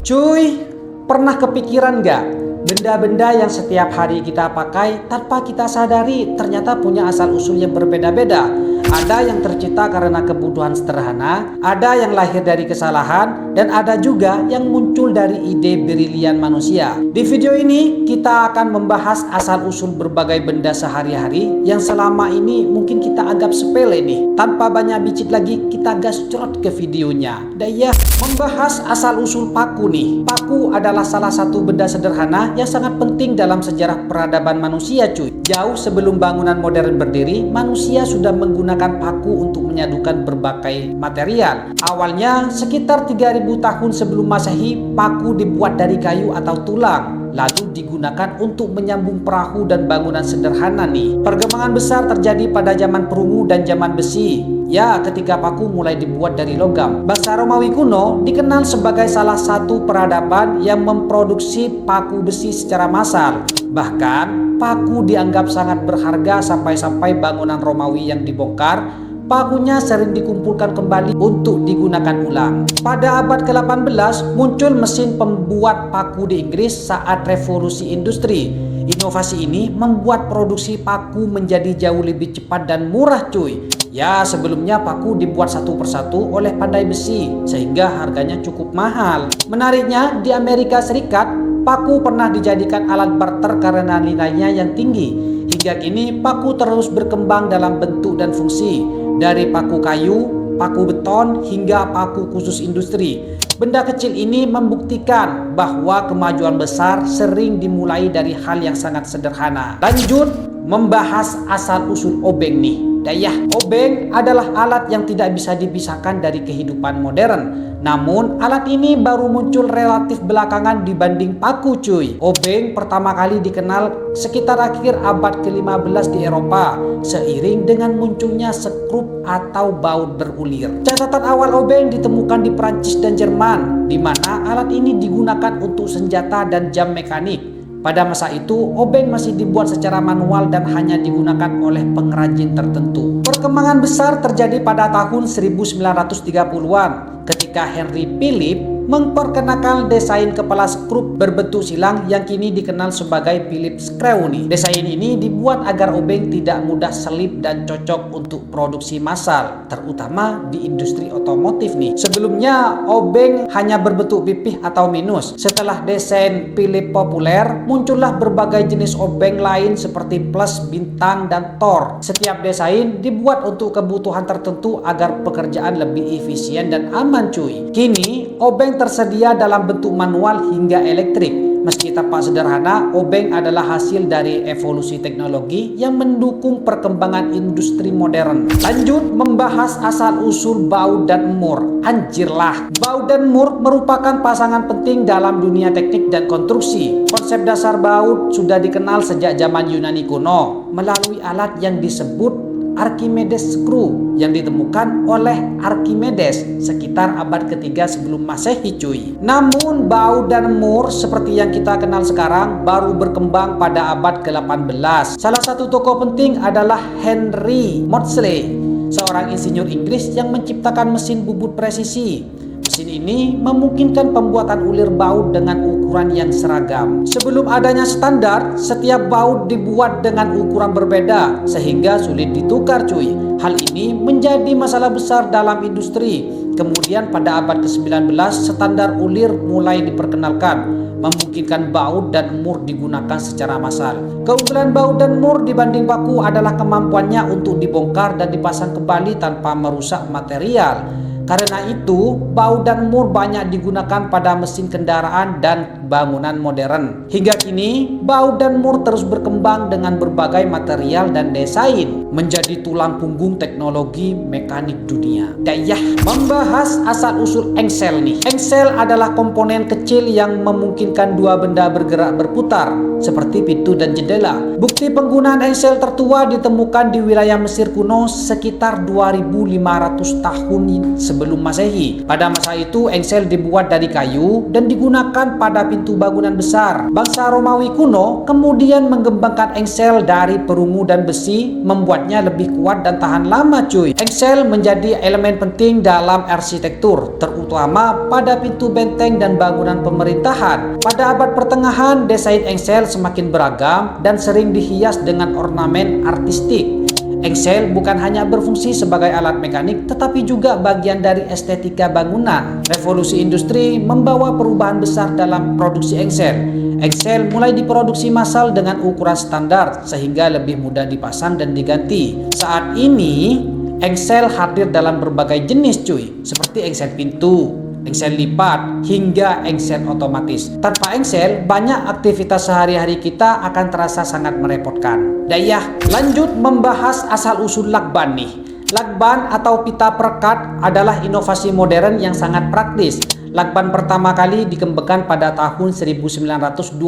Cuy, pernah kepikiran nggak? Benda-benda yang setiap hari kita pakai tanpa kita sadari ternyata punya asal-usul yang berbeda-beda. Ada yang tercipta karena kebutuhan sederhana, ada yang lahir dari kesalahan, dan ada juga yang muncul dari ide brilian manusia. Di video ini kita akan membahas asal-usul berbagai benda sehari-hari yang selama ini mungkin kita anggap sepele nih. Tanpa banyak bicit lagi, kita gascrot ke videonya. Daya membahas asal-usul paku nih. Paku adalah salah satu benda sederhana yang sangat penting dalam sejarah peradaban manusia, cuy. Jauh sebelum bangunan modern berdiri, manusia sudah menggunakan paku untuk menyadukan berbagai material. Awalnya sekitar 3000 tahun sebelum Masehi, paku dibuat dari kayu atau tulang, lalu digunakan untuk menyambung perahu dan bangunan sederhana nih. Perkembangan besar terjadi pada zaman perunggu dan zaman besi. Ya, ketika paku mulai dibuat dari logam. Bangsa Romawi kuno dikenal sebagai salah satu peradaban yang memproduksi paku besi secara massal. Bahkan, paku dianggap sangat berharga sampai-sampai bangunan Romawi yang dibongkar, pakunya sering dikumpulkan kembali untuk digunakan ulang. Pada abad ke-18 muncul mesin pembuat paku di Inggris saat revolusi industri. Inovasi ini membuat produksi paku menjadi jauh lebih cepat dan murah, cuy. Ya, sebelumnya paku dibuat satu persatu oleh pandai besi sehingga harganya cukup mahal. Menariknya, di Amerika Serikat, paku pernah dijadikan alat barter karena nilainya yang tinggi. Hingga kini, paku terus berkembang dalam bentuk dan fungsi. Dari paku kayu, paku beton, hingga paku khusus industri. Benda kecil ini membuktikan bahwa kemajuan besar sering dimulai dari hal yang sangat sederhana. Lanjut, membahas asal-usul obeng nih. Dayah, obeng adalah alat yang tidak bisa dipisahkan dari kehidupan modern. Namun, alat ini baru muncul relatif belakangan dibanding paku, cuy. Obeng pertama kali dikenal sekitar akhir abad ke-15 di Eropa, seiring dengan munculnya sekrup atau baut berulir. Catatan awal obeng ditemukan di Prancis dan Jerman, di mana alat ini digunakan untuk senjata dan jam mekanik. Pada masa itu, obeng masih dibuat secara manual dan hanya digunakan oleh pengrajin tertentu. Perkembangan besar terjadi pada tahun 1930-an ketika Henry Philip memperkenalkan desain kepala skrup berbentuk silang yang kini dikenal sebagai Phillips screw nih. Desain ini dibuat agar obeng tidak mudah selip dan cocok untuk produksi massal, terutama di industri otomotif nih. Sebelumnya, obeng hanya berbentuk pipih atau minus. Setelah desain Philip populer, muncullah berbagai jenis obeng lain seperti plus, bintang, dan tor. Setiap desain dibuat untuk kebutuhan tertentu agar pekerjaan lebih efisien dan aman, cuy. Kini, obeng tersedia dalam bentuk manual hingga elektrik. Meski tampak sederhana, obeng adalah hasil dari evolusi teknologi yang mendukung perkembangan industri modern. Lanjut, membahas asal-usul baut dan mur. Anjirlah, baut dan mur merupakan pasangan penting dalam dunia teknik dan konstruksi. Konsep dasar baut sudah dikenal sejak zaman Yunani kuno melalui alat yang disebut Archimedes screw yang ditemukan oleh Archimedes sekitar abad ketiga sebelum Masehi, cuy. Namun baut dan mur seperti yang kita kenal sekarang baru berkembang pada abad ke-18. Salah satu tokoh penting adalah Henry Maudslay, seorang insinyur Inggris yang menciptakan mesin bubut presisi. Mesin ini memungkinkan pembuatan ulir baut dengan ukuran yang seragam. Sebelum adanya standar, setiap baut dibuat dengan ukuran berbeda sehingga sulit ditukar, cuy. Hal ini menjadi masalah besar dalam industri. Kemudian pada abad ke-19, standar ulir mulai diperkenalkan, memungkinkan baut dan mur digunakan secara massal. Keunggulan baut dan mur dibanding paku adalah kemampuannya untuk dibongkar dan dipasang kembali tanpa merusak material. Karena itu, baut dan mur banyak digunakan pada mesin kendaraan dan bangunan modern. Hingga kini, baut dan mur terus berkembang dengan berbagai material dan desain, menjadi tulang punggung teknologi mekanik dunia. Dayah, membahas asal-usul engsel nih. Engsel adalah komponen kecil yang memungkinkan dua benda bergerak berputar, seperti pintu dan jendela. Bukti penggunaan engsel tertua ditemukan di wilayah Mesir kuno sekitar 2500 tahun sebelum sebelum Masehi. Pada masa itu engsel dibuat dari kayu dan digunakan pada pintu bangunan besar. Bangsa Romawi kuno kemudian mengembangkan engsel dari perunggu dan besi, membuatnya lebih kuat dan tahan lama cuy. Engsel menjadi elemen penting dalam arsitektur, terutama pada pintu benteng dan bangunan pemerintahan. Pada abad pertengahan, desain engsel semakin beragam dan sering dihias dengan ornamen artistik. Engsel bukan hanya berfungsi sebagai alat mekanik, tetapi juga bagian dari estetika bangunan. Revolusi industri membawa perubahan besar dalam produksi engsel. Engsel mulai diproduksi massal dengan ukuran standar, sehingga lebih mudah dipasang dan diganti. Saat ini, engsel hadir dalam berbagai jenis cuy, seperti engsel pintu, engsel lipat, hingga engsel otomatis. Tanpa engsel, banyak aktivitas sehari-hari kita akan terasa sangat merepotkan. Dayah, lanjut membahas asal-usul lakban nih. Lakban atau pita perekat adalah inovasi modern yang sangat praktis. Lakban pertama kali dikembangkan pada tahun 1925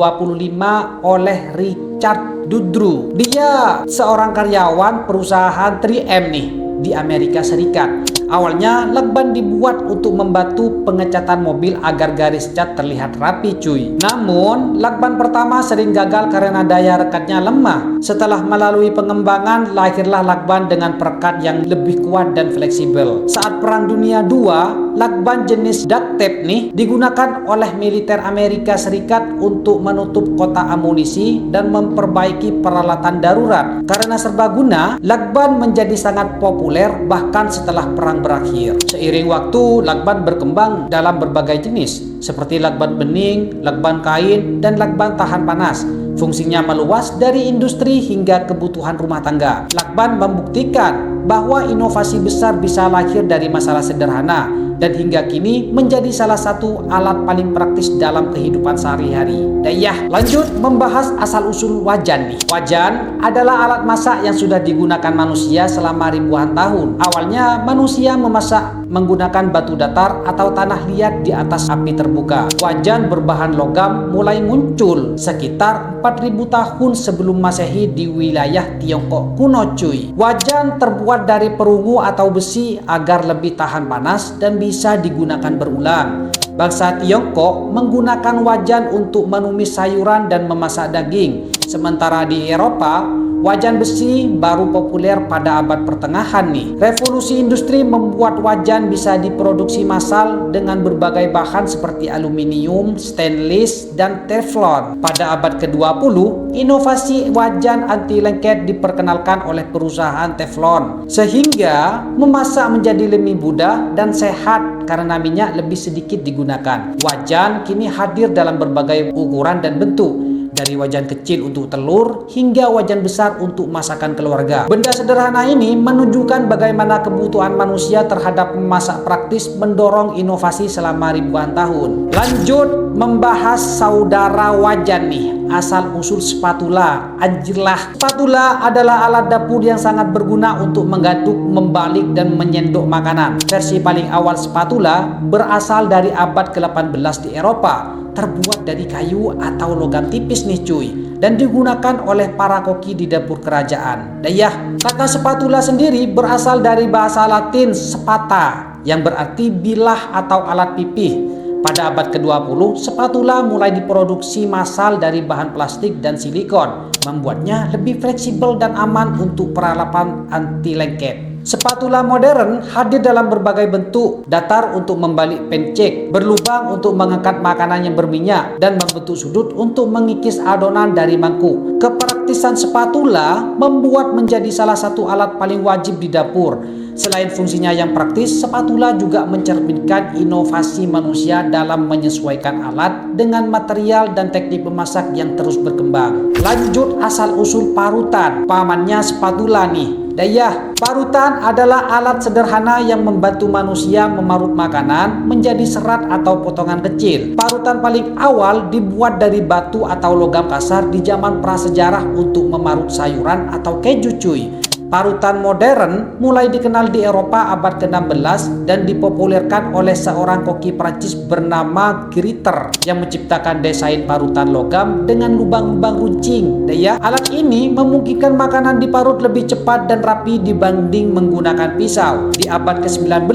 oleh Richard Dudru. Dia seorang karyawan perusahaan 3M nih di Amerika Serikat. Awalnya lakban dibuat untuk membantu pengecatan mobil agar garis cat terlihat rapi cuy. Namun lakban pertama sering gagal karena daya rekatnya lemah. Setelah melalui pengembangan, lahirlah lakban dengan perekat yang lebih kuat dan fleksibel. Saat Perang Dunia II, lakban jenis duct tape nih digunakan oleh militer Amerika Serikat untuk menutup kotak amunisi dan memperbaiki peralatan darurat. Karena serbaguna, lakban menjadi sangat populer bahkan setelah perang berakhir. Seiring waktu, lakban berkembang dalam berbagai jenis, seperti lakban bening, lakban kain, dan lakban tahan panas. Fungsinya meluas dari industri hingga kebutuhan rumah tangga. Lakban membuktikan bahwa inovasi besar bisa lahir dari masalah sederhana dan hingga kini menjadi salah satu alat paling praktis dalam kehidupan sehari-hari. Dayah, lanjut membahas asal-usul wajan nih. Wajan adalah alat masak yang sudah digunakan manusia selama ribuan tahun. Awalnya manusia memasak menggunakan batu datar atau tanah liat di atas api terbuka. Wajan berbahan logam mulai muncul sekitar 4000 tahun sebelum Masehi di wilayah Tiongkok kuno cuy. Wajan terbuat dari perunggu atau besi agar lebih tahan panas dan bisa digunakan berulang. Bangsa Tiongkok menggunakan wajan untuk menumis sayuran dan memasak daging. Sementara di Eropa, wajan besi baru populer pada abad pertengahan nih. Revolusi industri membuat wajan bisa diproduksi massal dengan berbagai bahan seperti aluminium, stainless, dan teflon. Pada abad ke-20, inovasi wajan anti lengket diperkenalkan oleh perusahaan teflon, sehingga memasak menjadi lebih mudah dan sehat karena minyak lebih sedikit digunakan. Wajan kini hadir dalam berbagai ukuran dan bentuk, dari wajan kecil untuk telur hingga wajan besar untuk masakan keluarga. Benda sederhana ini menunjukkan bagaimana kebutuhan manusia terhadap memasak praktis mendorong inovasi selama ribuan tahun. Lanjut membahas saudara wajan nih, asal usul spatula. Anjirlah, spatula adalah alat dapur yang sangat berguna untuk menggaduk, membalik, dan menyendok makanan. Versi paling awal spatula berasal dari abad ke-18 di Eropa, terbuat dari kayu atau logam tipis nih cuy, dan digunakan oleh para koki di dapur kerajaan. Dayah, kata spatula sendiri berasal dari bahasa Latin spata, yang berarti bilah atau alat pipih. Pada abad ke-20, spatula mulai diproduksi massal dari bahan plastik dan silikon, membuatnya lebih fleksibel dan aman untuk peralatan anti lengket. Spatula modern hadir dalam berbagai bentuk, datar untuk membalik pancake, berlubang untuk mengangkat makanan yang berminyak, dan membentuk sudut untuk mengikis adonan dari mangkuk. Kepraktisan spatula membuat menjadi salah satu alat paling wajib di dapur. Selain fungsinya yang praktis, spatula juga mencerminkan inovasi manusia dalam menyesuaikan alat dengan material dan teknik memasak yang terus berkembang. Lanjut asal-usul parutan, pamannya spatula nih. Dayah, parutan adalah alat sederhana yang membantu manusia memarut makanan menjadi serat atau potongan kecil. Parutan paling awal dibuat dari batu atau logam kasar di zaman prasejarah untuk memarut sayuran atau keju cuy. Parutan modern mulai dikenal di Eropa abad ke-16 dan dipopulerkan oleh seorang koki Prancis bernama Griter yang menciptakan desain parutan logam dengan lubang-lubang runcing. Alat ini memungkinkan makanan diparut lebih cepat dan rapi dibanding menggunakan pisau. Di abad ke-19,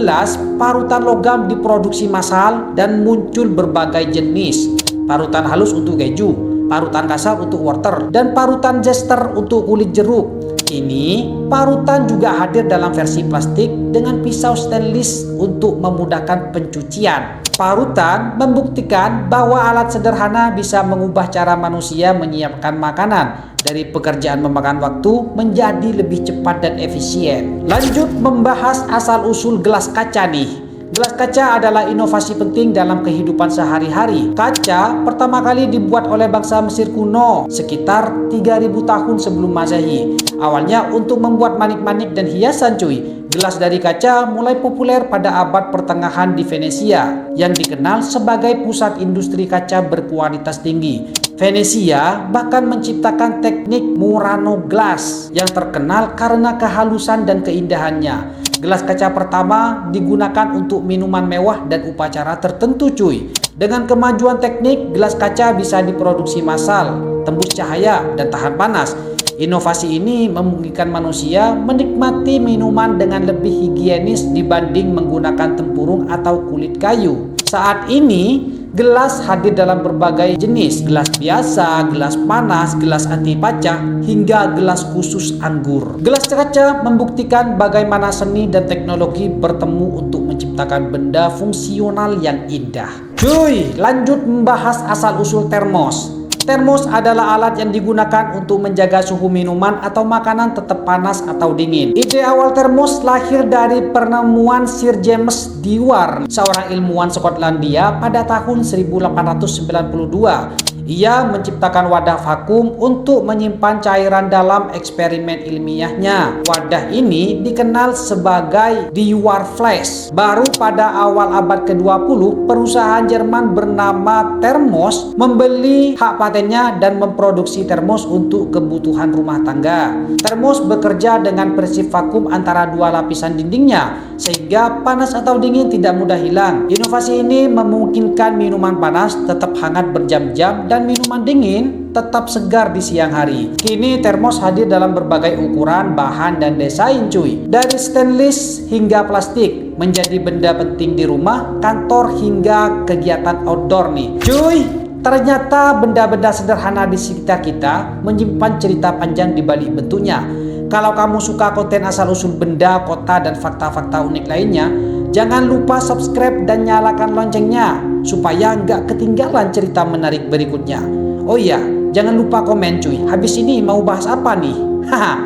parutan logam diproduksi massal dan muncul berbagai jenis. Parutan halus untuk keju, parutan kasar untuk wortel, dan parutan jester untuk kulit jeruk. Kini, parutan juga hadir dalam versi plastik dengan pisau stainless untuk memudahkan pencucian. Parutan membuktikan bahwa alat sederhana bisa mengubah cara manusia menyiapkan makanan dari pekerjaan memakan waktu menjadi lebih cepat dan efisien. Lanjut membahas asal-usul gelas kaca nih. Gelas kaca adalah inovasi penting dalam kehidupan sehari-hari. Kaca pertama kali dibuat oleh bangsa Mesir kuno sekitar 3000 tahun sebelum Masehi. Awalnya untuk membuat manik-manik dan hiasan cuy. Gelas dari kaca mulai populer pada abad pertengahan di Venesia yang dikenal sebagai pusat industri kaca berkualitas tinggi. Venesia bahkan menciptakan teknik Murano Glass yang terkenal karena kehalusan dan keindahannya. Gelas kaca pertama digunakan untuk minuman mewah dan upacara tertentu cuy. Dengan kemajuan teknik, gelas kaca bisa diproduksi massal, tembus cahaya, dan tahan panas. Inovasi ini memungkinkan manusia menikmati minuman dengan lebih higienis dibanding menggunakan tempurung atau kulit kayu. Saat ini, gelas hadir dalam berbagai jenis, gelas biasa, gelas panas, gelas anti pecah, hingga gelas khusus anggur. Gelas kaca membuktikan bagaimana seni dan teknologi bertemu untuk menciptakan benda fungsional yang indah. Cuy, lanjut membahas asal-usul termos. Termos adalah alat yang digunakan untuk menjaga suhu minuman atau makanan tetap panas atau dingin. Ide awal termos lahir dari penemuan Sir James Dewar, seorang ilmuwan Skotlandia pada tahun 1892. Ia menciptakan wadah vakum untuk menyimpan cairan dalam eksperimen ilmiahnya. Wadah ini dikenal sebagai Dewar Flask. Baru pada awal abad ke-20, perusahaan Jerman bernama Thermos membeli hak patennya dan memproduksi termos untuk kebutuhan rumah tangga. Termos bekerja dengan prinsip vakum antara dua lapisan dindingnya, sehingga panas atau dingin tidak mudah hilang. Inovasi ini memungkinkan minuman panas tetap hangat berjam-jam dan minuman dingin tetap segar di siang hari. Kini termos hadir dalam berbagai ukuran, bahan, dan desain cuy. Dari stainless hingga plastik menjadi benda penting di rumah, kantor, hingga kegiatan outdoor nih. Cuy, ternyata benda-benda sederhana di sekitar kita menyimpan cerita panjang di balik bentuknya. Kalau kamu suka konten asal-usul benda, kota, dan fakta-fakta unik lainnya, jangan lupa subscribe dan nyalakan loncengnya supaya nggak ketinggalan cerita menarik berikutnya. Oh iya, jangan lupa komen cuy. Habis ini mau bahas apa nih? Haha.